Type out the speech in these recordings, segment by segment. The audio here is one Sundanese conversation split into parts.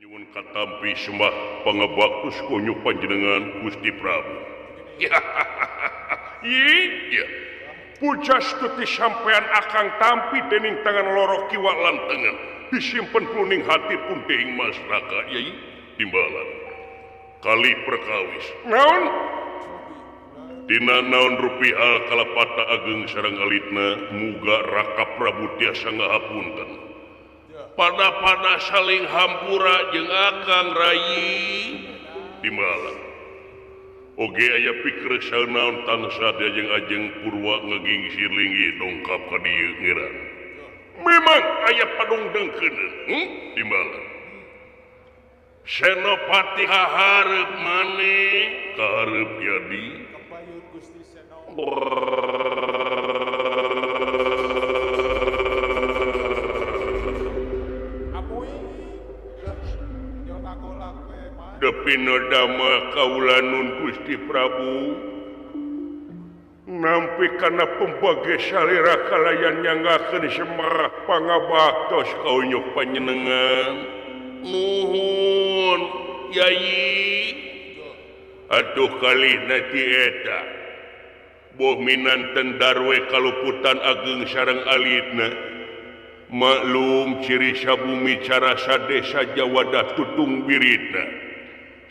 Nyuwun katampi sembah pangebaktus konyuk panjenengan Gusti Prabu. Iya. Pujas tuti sampean akang tampi dening tangan loro kiwa lan tengen. Disimpen pruning hati pun deing masyarakat yai timbalan. Kali perkawis. Naon? Dina naon rupiah kalapata ageng sareng alitna muga Raka Prabu tiasa ngahapunten. Pada saling hampura jeung akang rayi timbalan. Oge aya pikir saeunaon tangsa dia jeung ajeng Purwa ngagingsir linggi dongkap ka dieu ngiran. Memang aya padungdengkeun, timbalan. Senopati kahareup maneh, kahareup jadi. Depina dama kaulanun Gusti Prabu nampi kana pembage salira kalayan nyanggakeun semarah pangabaktos kaunyuk panjenengan. Nuhun Yai. Atuh kalihna ti eta boh minanten darwe kaluputan ageng sareng alitna. Maklum ciri sabumi cara sadesa Jawada tutung biritna.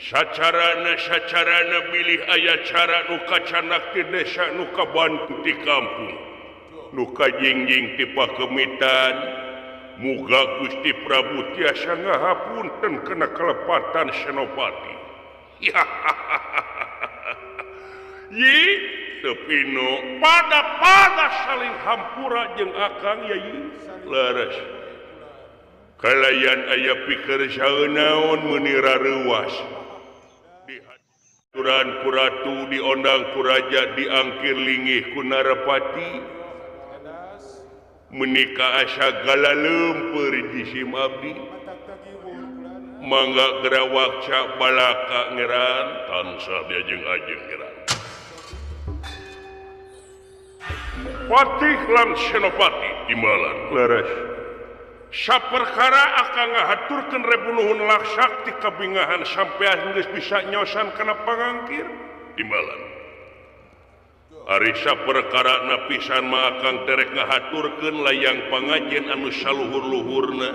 Sacarana bilih aya cara nu kacanak ti desa nu kabantu ti kampung. Nu kajingjing ti pakemitan. Muga Gusti Prabu tiasa ngahapunten kena kelepatan Senopati. Yi tepino pada saling hampura jeung akang yai leres. Kalayan aya pikir saeunaon meuni rareuwas. Aturan ku ratu diondang ku raja diangkir lingih ku Narapati. Menika asa gala leumpeur jisim abdi. Mangga gerawak cak balaka ngeran tansah dia jeung ajeng ngeran. Patih lan Senopati timbalan leres. Saperkara akan ngahaturkeun rebunuhun laksak ti kabingahan sampean geus bisa nyosan kana pangangkir timbalan. Ari saperkara na pisan mah akang terek ngahaturkeun layang pangajen anu saluhur-luhurna.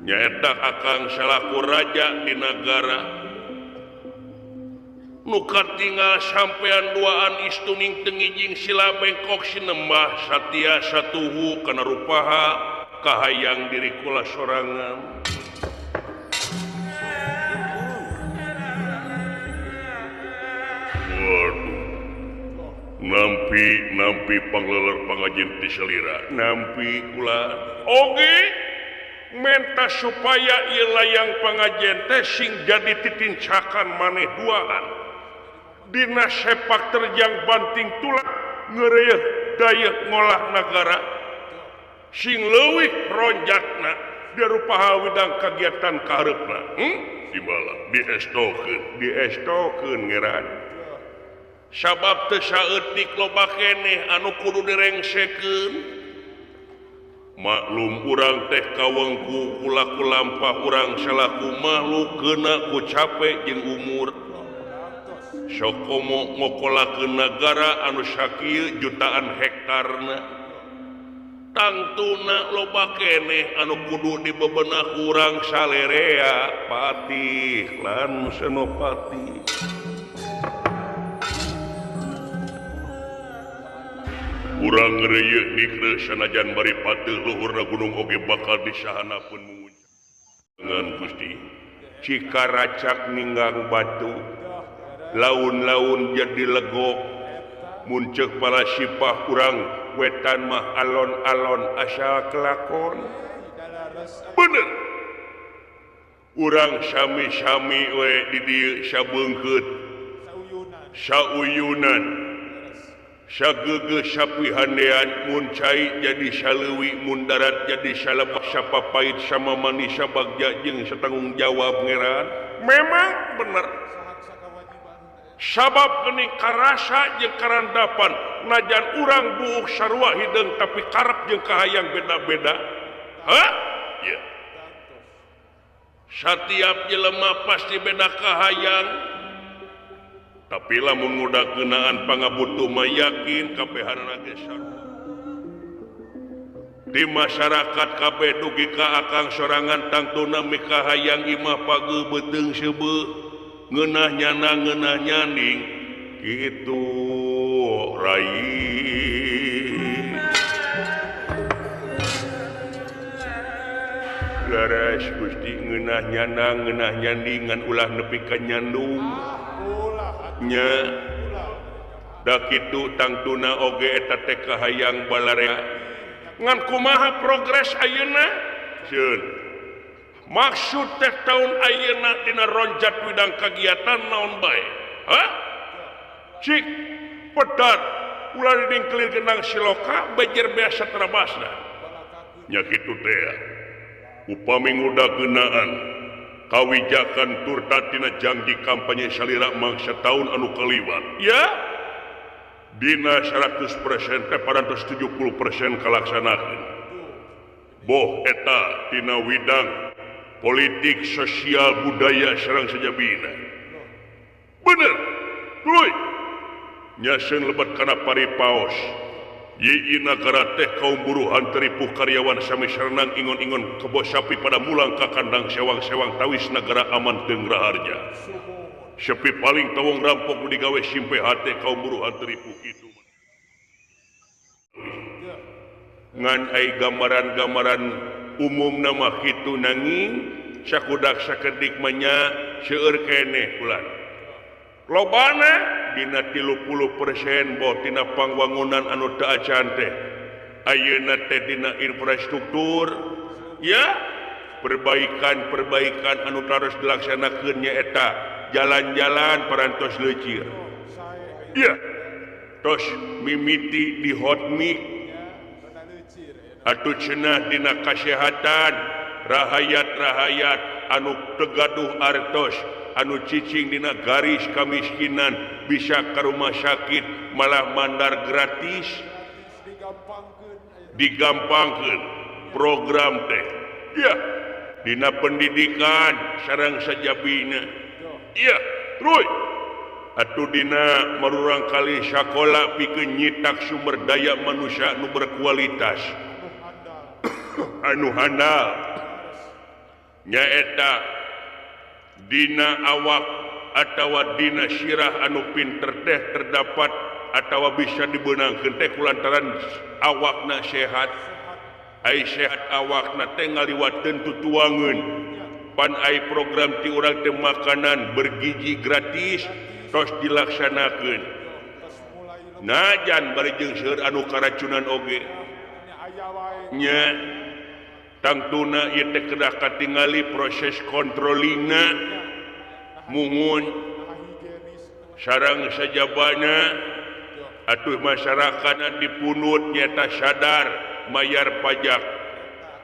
Nyaeta akang salaku raja di nagara. Nu katinggal sampean duaan istuning tengijing sila bengkok sinembah satia satuhu kana rupaha kahayang diri kula sorangan. Waduh. Nampi pangleler pangajen ti salira. Nampi kula oge menta supaya ieu layang pangajen teh sing jadi titincakan maneh duaan. Dina sepak terjang banting tulang ngeureuh daya ngolah nagara sing leuwih ronjatna dirupaha widang kagiatan kahareupna timbalan diestokeun ngeran sabab teu saeutik loba keneh anu kudu direngsekeun. Maklum urang teh kawengku kulaku lampah urang salaku makhluk keuna ku capek jeung umur. Sokomo ngokolakeun nagara anu sakieu jutaan hektarna. Tangtuna loba keneh anu kudu dibebenah urang salerea Patih lan Senopati. Urang ngeureuyeuk dikreun sanajan bari pateuh luhurna gunung oge bakal disahanapeun muncul. Dengan Gusti cikaracak ninggang batu. Laun-laun jadi legok muncul para sipah kurang wetan mah alon-alon asal kelakon bener urang sami-sami we di dieu sabeungkeut sauyunan sageugeus sapihandean mun cai jadi saleuwi mun darat jadi salebah sapapait sama manis sabagja jeung satanggung jawab ngeran. Memang bener sabab geuning karasa jeung karandapan najan urang buuk sarua hideung tapi karep jeung kahayang beda-beda. Ya. setiap jelema pasti beda kahayang tapi lamun ngudak geunaan pangabutuh mah yakin kabehanana ge sarua di masyarakat kabeh dugi ka akang sorangan tangtuna mikahayang imah pageu beuteung seubeuh ngeunah nyaning kitu rai laras Gusti ngeunah nyaning ngan ulah nepi ka nyandung nya da kitu tangtuna oge eta teh kahayang balarea ngan kumaha progres ayeuna ceun maksud teh taun ayeuna dina ronjat bidang kagiatan naon bae cik pedar ulah dingkelir genang siloka bejer biasa terabasna nya kitu teh upami ngudag geunaan kawijakan turta tina janji kampanye salira mangsa taun anu kaliwat ya dina 100% teh 70% kalaksanakeun boh eta tina widang politik sosial budaya sareng sajabina bener tuluy nyaseun lebat kana paripaos Yi nagara teh kaum buruhan teripuh karyawan sami sarenang ingon-ingon kebo sapi pada mulang ka kandang sewang-sewang tawis negara aman teung raharja. Sepi paling tawong rampok digawe simpe hate kaum buruhan teripuh itu. Ngan ai gambaran-gambaran umum nama kitu nanging sakudak sakedik manya seueur keneh ulah. Lobana dina 30% boh tina pangwangunan anu teu acan teh ayeuna teh dina infrastruktur ya perbaikan anu terus dilaksanakeun nya eta jalan-jalan parantos leucir ya tos mimiti di hot mic atuh cenah dina kasehatan rahayat anu tegaduh artos anu cicing dina garis kamiskinan bisa ke rumah sakit malah mandar gratis digampangkeun program teh ya dina pendidikan sareng sajabina iya truy atuh dina marurang kali sakola pikeun nyitak sumber daya manusia anu berkualitas anu handal nyaeta dina awak atawa dina sirah anu pinter teh terdapat atawa bisa dibeunangkeun teh kulantaran awakna sehat ai sehat awakna teh ngaliwatkeun tutuangeun pan ai program ti urang teh makanan bergizi gratis tos dilaksanakeun najan bari jeung seueur anu karacunan oge nya tangtuna ieu teh kedah katingali proses kontrolingna mungun sareng sajabana atuh masyarakatna dipunut nyata sadar mayar pajak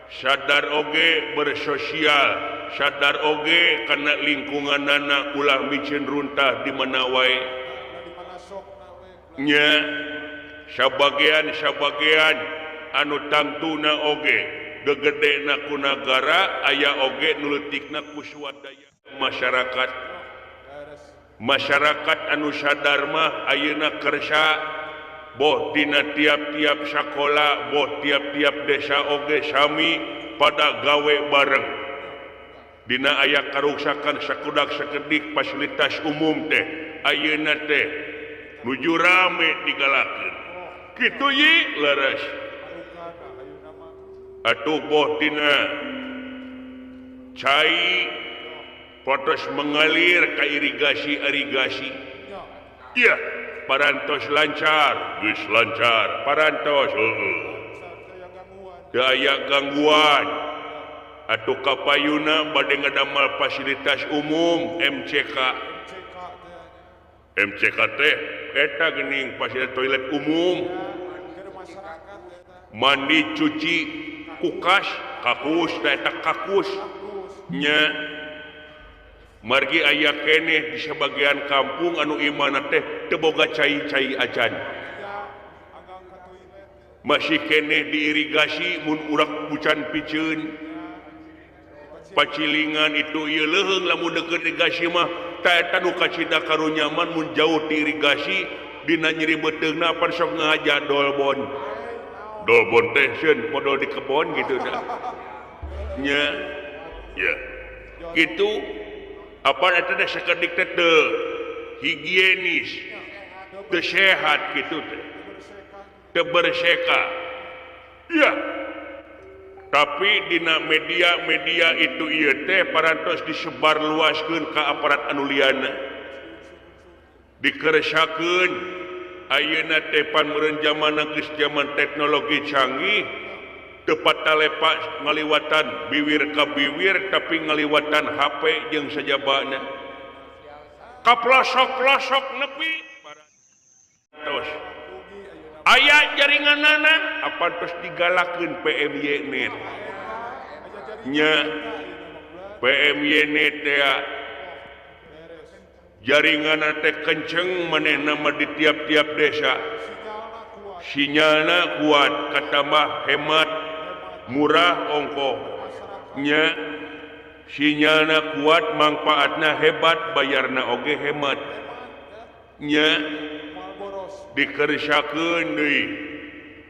sadar oge bersosial sadar oge kana lingkunganana ulah micin runtah di mana wae nya sabagean anu tangtuna oge gegedena ku nagara aya oge nuleutikna ku swadaya masyarakat anu sadar mah ayeuna kersa boh dina tiap-tiap sakola boh tiap-tiap desa oge sami pada gawe bareng dina aya karuksakan sakudak sakedik fasilitas umum teh ayeuna teh nuju rame digalakeun kitu ye laras atuh boh dina cai potos mengalir ka irigasi iya parantos lancar geus lancar parantos teu aya gangguan atuh kapayuna bade ngadamal fasilitas umum MCK teh eta geuning fasilitas toilet umum mandi cuci kukas kakus eta kakus nya margi aya keneh di sebagian kampung anu imana teh teu boga cai-cai acan masih keneh diirigasi mun urak pucan piceun pacilingan itu ieu leuheung lamun deukeut irigasi mah eta nu kacida karo nyaman mun jauh ti irigasi dina nyeri beuteungna pan sok ngaja dolbon teh seun modal di kebon gitu dah nya ya gitu apa eta teh sakedik teh teu higienis teu sehat gitu teh teu berseka ya tapi dina media itu ieu teh parantos disebar luaskeun ka aparat anu liana dikeresakeun ayeuna teh pan meureun zamanna geus zaman teknologi canggih tepat talepa ngaliwatan biwir ka biwir tapi ngaliwatan HP jeung sajabana kaplosok-plosok nepi tos aya jaringanana apa terus digalakeun PMY net nya PMY net teh jaringanna teh kenceng manehna mah di tiap-tiap desa sinyalna kuat katambah hemat murah ongko nya sinyalna kuat manfaatna hebat bayarna oge hemat nya dikeresakeun deui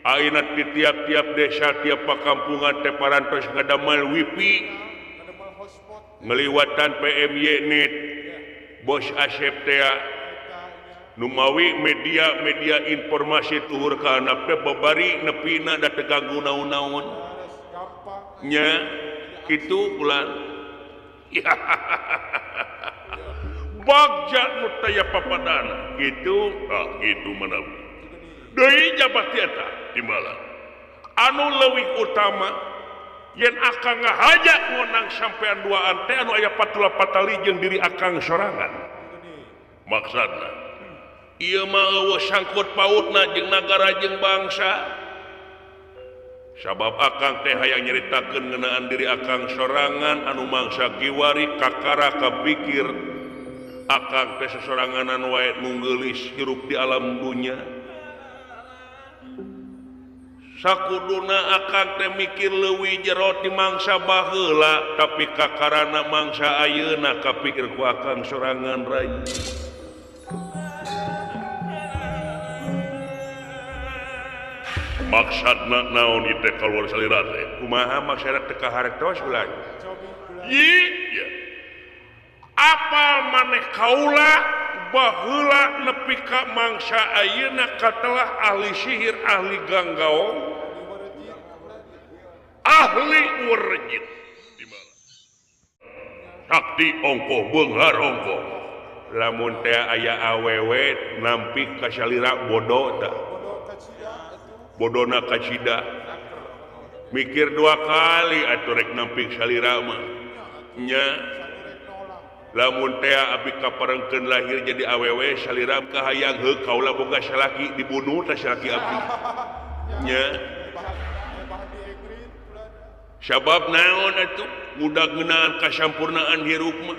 ayeuna di tiap-tiap desa tiap pakampungan teh parantos ngadamel wifi ngaliwatan PMY net bos Asep teh nu mawi media informasi tuhur ka anak teh babari nepina da teu ganggu naon-naon nya kitu ulah bagja nu taya papadana gitu gitu menawi deui jabat eta timbalan anu leuwih utama yen akang ngahajak ngonang sampean duaan teh anu aya patula patali jeung diri akang sorangan maksudna ieu mah eueuh sangkut pautna jeung nagara jeung bangsa sabab akang teh hayang nyaritakeun ngeunaan diri akang sorangan anu mangsa kiwari kakara kapikir akang teh sesoranganan wae nu geulis hirup di alam dunya sakuduna akang teh mikir leuwih jero ti mangsa baheula tapi kakarana mangsa ayeuna kapikir ku akang sorangan rai maksudna naon ieu teh kaluar salira teh kumaha maksudna teh kahartos ulah iya apal maneh kaula baheula nepi ka mangsa ayeuna katelah ahli sihir ahli ganggaong ahli werjit di mana sakti ongko beunghar ongko lamun teh aya awewe nampi ka salira bodoh tah bodona kacida mikir dua kali atuh rek nampi salira mah nya lamun teh abi kaparengkeun lahir jadi awewe salira kahayang heuh kaula boga salaki dibunuh tah salaki abdi nya sabab naon atuh budak ngeunaan kasampurnaan hirup mah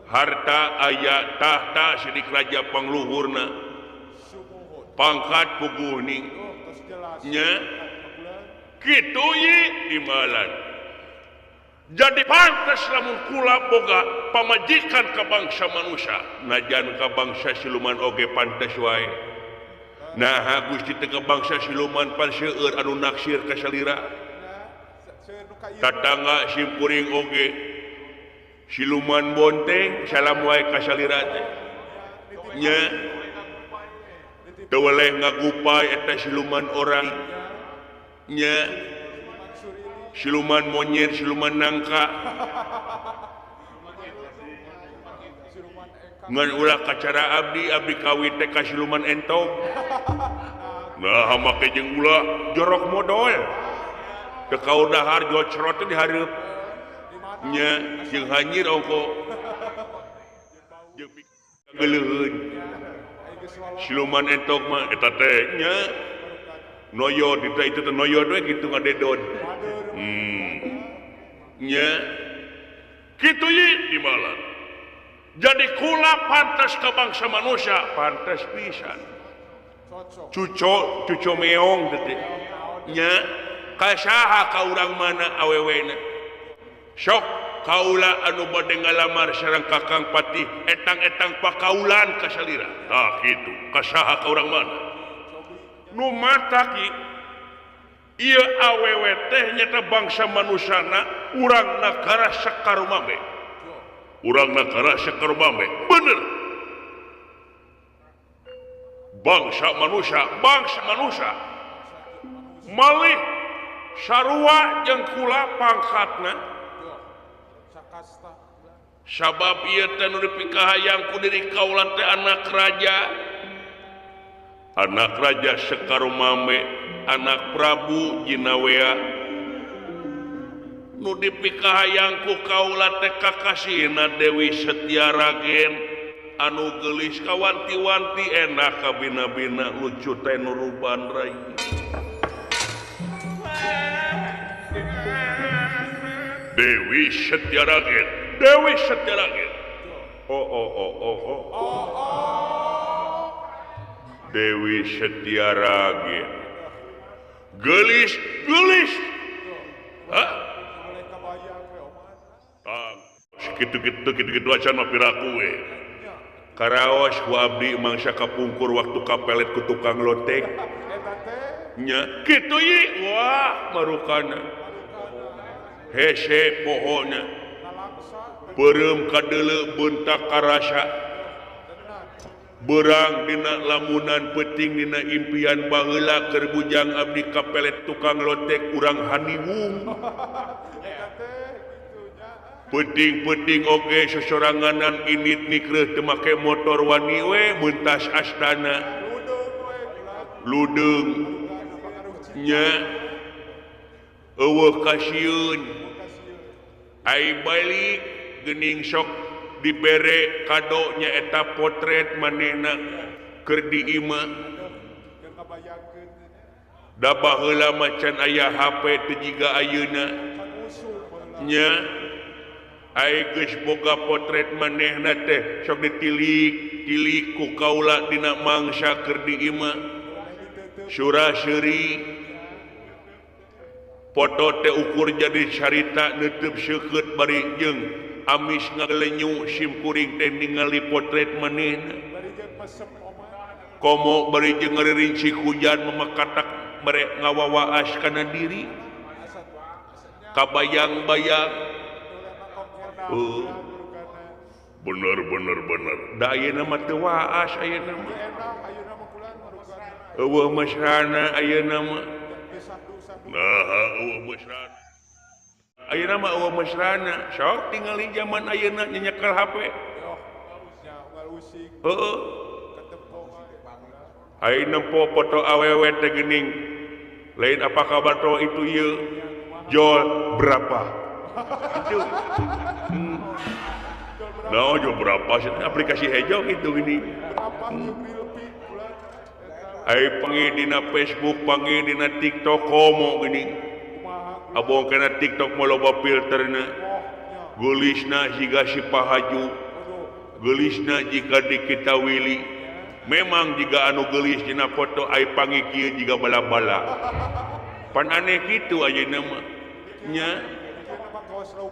harta aya tahta sidik raja pangluhurna pangkat puguhning nya kitu ye timbalan jadi pantas lamun kula boga pamajikan ka bangsa manusia najan ka bangsa siluman oge pantas wae nah Gusti teh ka bangsa siluman pan seueur anu naksir ka salira tatangga simpuring oge siluman bonteng salam wae ka salira teh nya teu weleh ngagupai eta siluman orang nya siluman monyet siluman nangka ngan ulah kacara abdi kawin teh ka siluman entog nah make jeung ulah jorok modal teu kaudahar jocrot teh dihareup nya jeung hanyir ongko jeung geuleuheun siluman entog mah eta teh nya noyod itu teh noyod we kitu ngadedod nya kitu ye timbalan jadi kula pantas ka bangsa manusia pantas pisan cuco meong teh nya ka saha ka urang mana awewena sok kaula anu bade ngalamar sareng Kakang Patih etang-etang pakaulan ka salira tah kitu kasaha ka urang mana nu mata ki ieu awewe teh nyata bangsa manusana urang nagara sakarumambe bener bangsa manusia malih sarua jeung kula pangkatna sabab ieu teh nu dipikahayang ku diri kaula teh anak raja sakarumambe anak Prabu Jinawea nu dipikahayang ku kaula teh kakasihna Dewi Setyaragen anu geulis kawanti-wanti enak kabina-bina lucu teh nuruban rai Dewi Setyaragen Dewi Setyaragen gelis hah segitu acan mah piraku we karaos ku abdi mangsa kapungkur waktu kapelet ku tukang lotek nya kitu ye wah marukana hese pohona beureum kadeuleu bentak karasa berang dina lamunan peting dina impian baheula keur bujang abdi kapelet tukang lotek urang haniwung peting oge sosoranganan init nikreuh teu make motor wani we meuntas astana ludeung nya eueuh kasieun ai balik geuning sok dibere kado nyaeta potret manehna keur diima da baheula macan aya HP teu jiga ayeuna nya ai geus boga potret manehna teh sok ditilik ku kaula dina mangsa keur diima suraseri foto teh ukur jadi carita neuteub seukeut bari jeung amis ngalenyu sim kuring teh ningali potret manehna komo bari jeung ngaririnci hujan memakatak mere ngawawaas kana diri kabayang-bayang bener da ayeuna mah teu waas ayeuna mah eueuh mesrana ayeuna mah eueuh mesrana ayeuna mah eueuh mesrana sok tingali zaman ayeuna nyenyekel HP heueuh ayeuna foto awewe teh geuning lain apa kabar to itu ieu jual berapa itu nah jual berapa sih aplikasi hejo gitu gini ai panggil dina Facebook panggil dina TikTok komo gini abong kana TikTok mau loba filterna geulisna jiga si pahaju geulisna jika dikita wili memang jika anu geulis dina foto ai panggil kieu jiga bala-bala pan aneh kitu ayeuna mah nya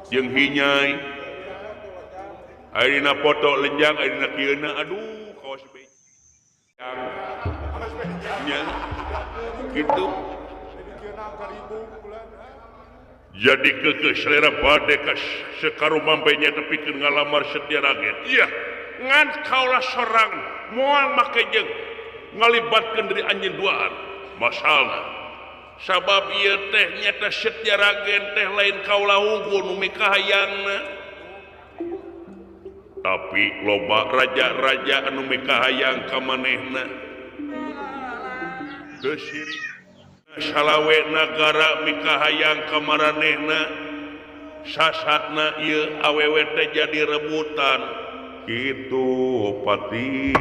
jeung hinyai aya dina foto lenjang aya dina kieuna aduh kaos bejang nya kitu jadi kekeh selera bade ka sakarumambe nya tepikeun ngalamar Setyaragen iya ngan kaula sorang moal make jeung ngalibatkeun diri anjeun duaan masalna sabab ieu teh nyata Setyaragen teh lain kaula unggul nu mikahayangna tapi loba raja-raja anu mikahayang ka manehna teu sirik salawe nagara mikahayang ka maranehna sasatna ieu awewe teh jadi rebutan kitu pati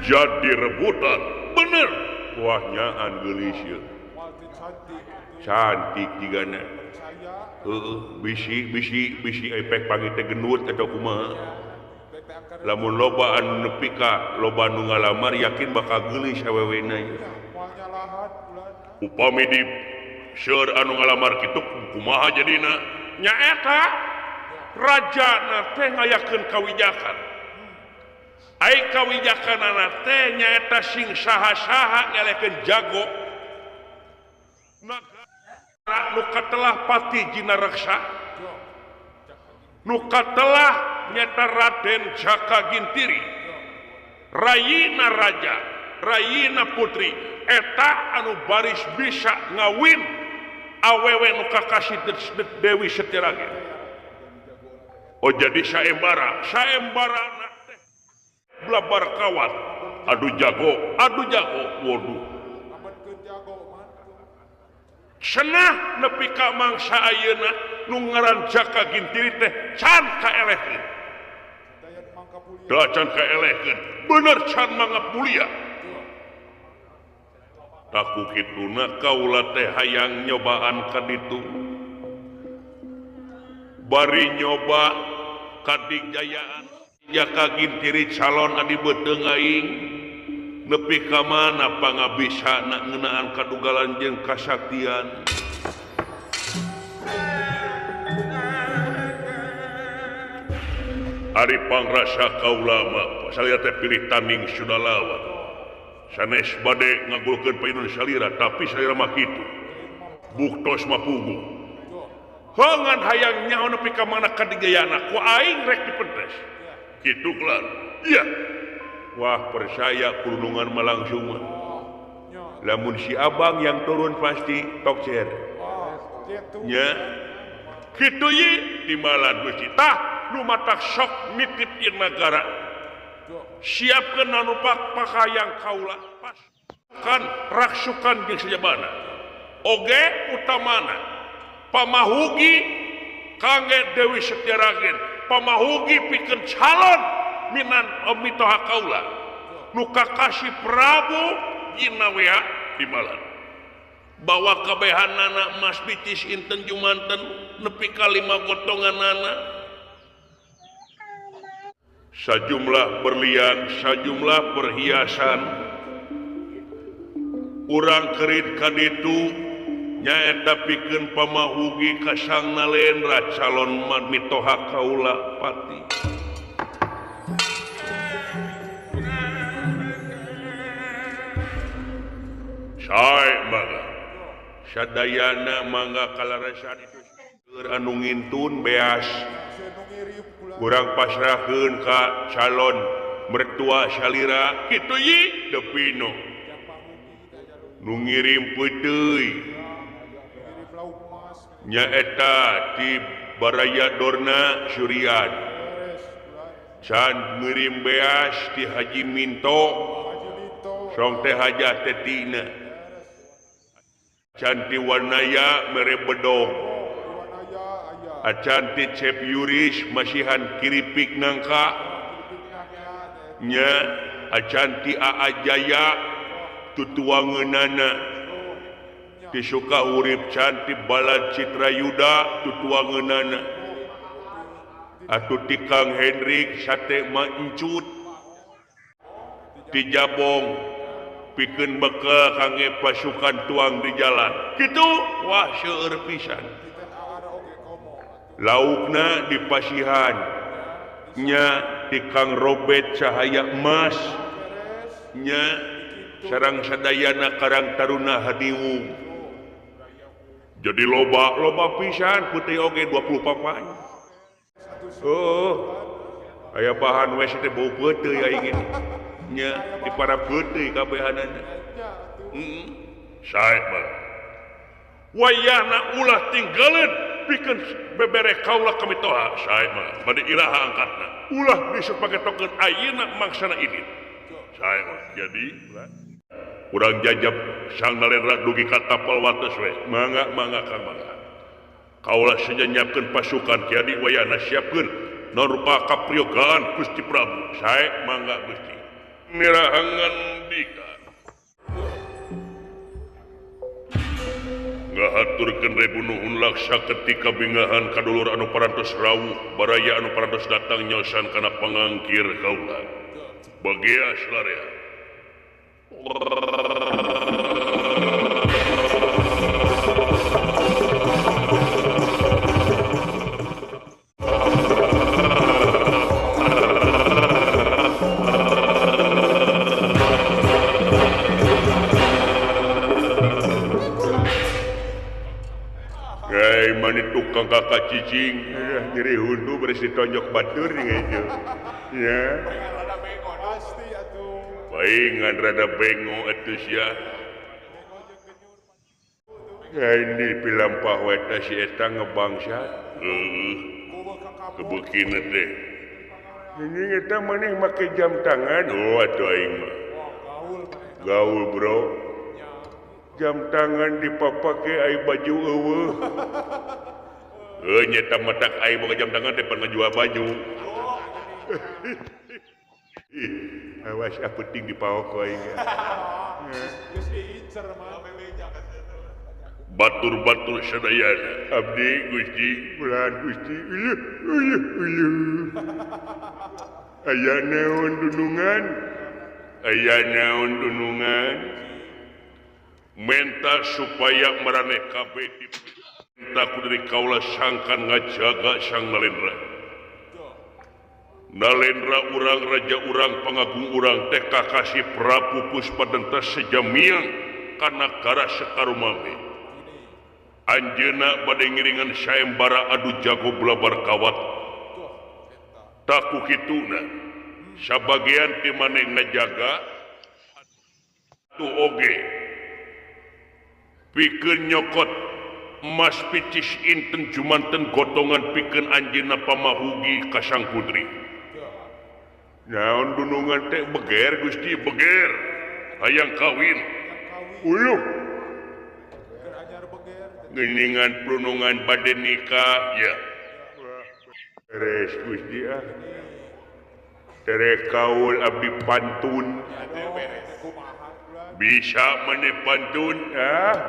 jadi rebutan bener wahnyaan geulis ieu cantik jigana bisi efek panggil teh gendut atau kumaha lamun loba anu nepi ka loba anu ngalamar yakin bakal geulis awewena upami di seueur anu ngalamar kitu kumaha jadina nyaeta rajana teh ngayakeun kawijakan ai kawijakanana teh nyaeta sing saha-saha ngelekeun jago nagara nu katelah pati jina reksa nu katelah nyata Raden Jaka Gintiri rayina raja rayina putri eta anu baris bisa ngawin awewe nu kakasih Dewi Setirage. Oh jadi saembara teh blabar kawat adu jago waduh senah nepi ka mangsa ayeuna nu ngaran Jaka Gintiri teh can kaelehkeun da can kaelehkeun bener can mangapulia taku kituna kaula teh hayang nyobaan ka ditu bari nyoba kadigayaan Jaka Gintiri calon adi beteung aing nepi ka mana pangabisana ngeunaan kadugalan jeung kasaktian ari pangrasa kaula mah salira teh pilih tanding Sudalawa sanes bade ngagulkeun painun salira tapi salira mah kitu buktos mah pugu hangan hayang nyaho nepi ka mana kadigayana ku aing rek dipedes kitu kelar iya wah percaya kurungan mah langsung mah lamun si abang yang turun pasti tok cer nya kitu ye timbalan Gusti tah nu matak sok nitip ieu nagara siapkeun anu pakayang kaula pasukan raksukan jeung sajabana oge utamana pamahugi kangge Dewi Setirage pamahugi pikeun calon minan mitoha kaula nu kakasih Prabu Jinawea timbalan bawa kabehanana emas bicis inten jumanten nepi ka 5 gotonganana sajumlah berlian sajumlah perhiasan urang kerit ka ditu nyaeta pikeun pamahugi ka sang nalendra calon mitoha kaula pati sae mangga sadayana mangga kalarasan itu anu ngintun beas urang pasrahkeun ka calon mertua salira kitu ye depino nu ngirim peuteui nyaeta di Barayadorna Surian can ngirim beas di Haji Minto song teh hajat tetina canti warnaya mere bedog acanti cep yuris masihan kiripik nangka nya acanti aajaya tutuangeunana disuka urip canti balad Citrayuda tutuangeunana atuh ti Kang Hendrik sate mancut ti Jabong pikeun bekal kangge pasukan tuang di jalan kitu wah seueur pisan laukna di pasihan nya di Kang Robet Cahaya Emas nya sareng sadayana Karang Taruna Hadiwung jadi loba pisan putih oge 20 papan aya bahan we teh bau peuteuy aing nya di para putih kabehanana sae mah wayahna ulah tinggalin pikeun bebere kaula kamitoha sae mah bade iraha angkatna ulah bisa pagetokeun ayeuna mangsana idit sae mah jadi urang jajab sang nalendra dugi ka tapal wates we mangga kang mangga kaula saja nyiapkeun pasukan kiadi wayahna siapkeun narupa kapriyogaan Gusti Prabu sae mangga Gusti mirahangan dika ngahaturkeun rebu nuhun laksa ketika bingahan kadulur anu parantos rawuh baraya anu parantos datang nyosan kana pangangkir kaula bagia selarea tukang kakak cicing nyeri hundu beres ditonjok batur gitu ya baik ngan rada bengo etus ya ini pilampah weta si eta ngebangsa kebukin teh ini eta maneh make jam tangan atuh aing mah gaul bro jam tangan dipapake ai baju eueuh nyeta matak ai boga jam tangan depan ngajual baju awas aku ting di paok aing batur-batur sadayana abdi Gusti bulan Gusti aya naon dunungan menta supaya maraneh kabeh diperintah ku dari kaula sangkan ngajaga sang Nalendra urang raja urang pangagung urang teh kakasih Prabu Puspadenta sejamiang kana gara sakarumame anjeunna bade ngiringan sayembara adu jago belabar kawat taku kituna sabagian ti maneh ngajaga tu oge pikeun nyokot emas picis inten jumanten gotongan pikeun anjeunna pamahugi ka sang putri naon dunungan teh beger Gusti beger hayang kawin uluh geuningan plunungan bade nikah ya beres Gusti tere kaul abdi pantun bisa maneh pantun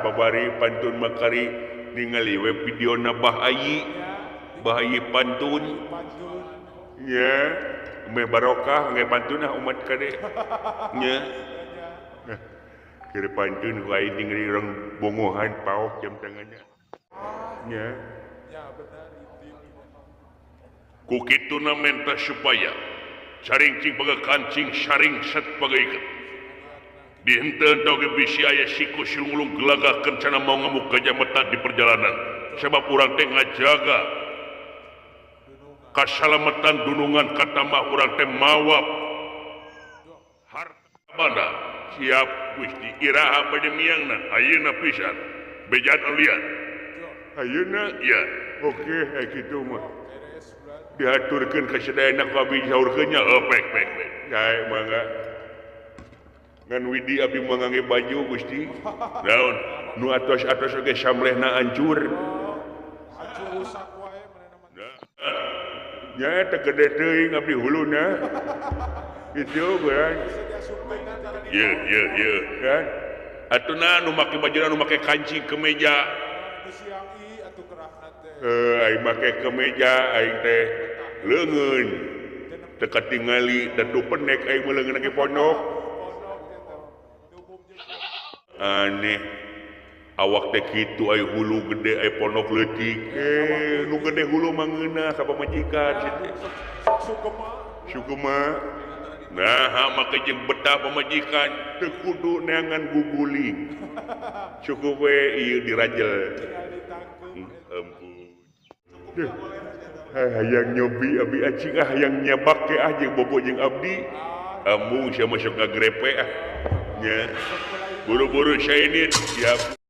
babari pantun makari ningali we video na bahayi pantun nya me barokah nge pantun umat kade nya kira pantun ku aing ningali urang bongohan paok jam tangannya nya ku kituna menta supaya saring cing baga kancing saring set baga ikat dihenteu tau ge bisi aya siku silungulung gelagah kencana mau ngamuk gajah mata di perjalanan sebab urang teh ngajaga kasalamatan dunungan kata mah urang teh mawap harta mana siap Gusti iraha bade miangna ayeuna pisan bejaan alian ayeuna ya oke kitu mah diaturkeun ka sadayana ku abdi saurkeunnya pek yae mangga ngan widi abdi mangangge baju Gusti naon nu atos-atos oge samlehna hancur rusak wae nya teh gede teuing abdi huluna kitu beran ye kan atuna nu make baju nu make kancing kemeja aing make kemeja aing teh leungeun teu katingali dadu pendek aing meleungeun ke pondok aneh awak teh kitu aya hulu gede aya pondok leutik nu gede hulu mah ngeunah ka pamajikan teh sukuma nah make jeung betah pamajikan teu kudu neangan guguling cukup we ieu dirajel ampun hayang nyobi abdi acing hayang nyabak ke jeung bobo jeung abdi amung sia masuk ngagrepe nya buru-buru saya ini siap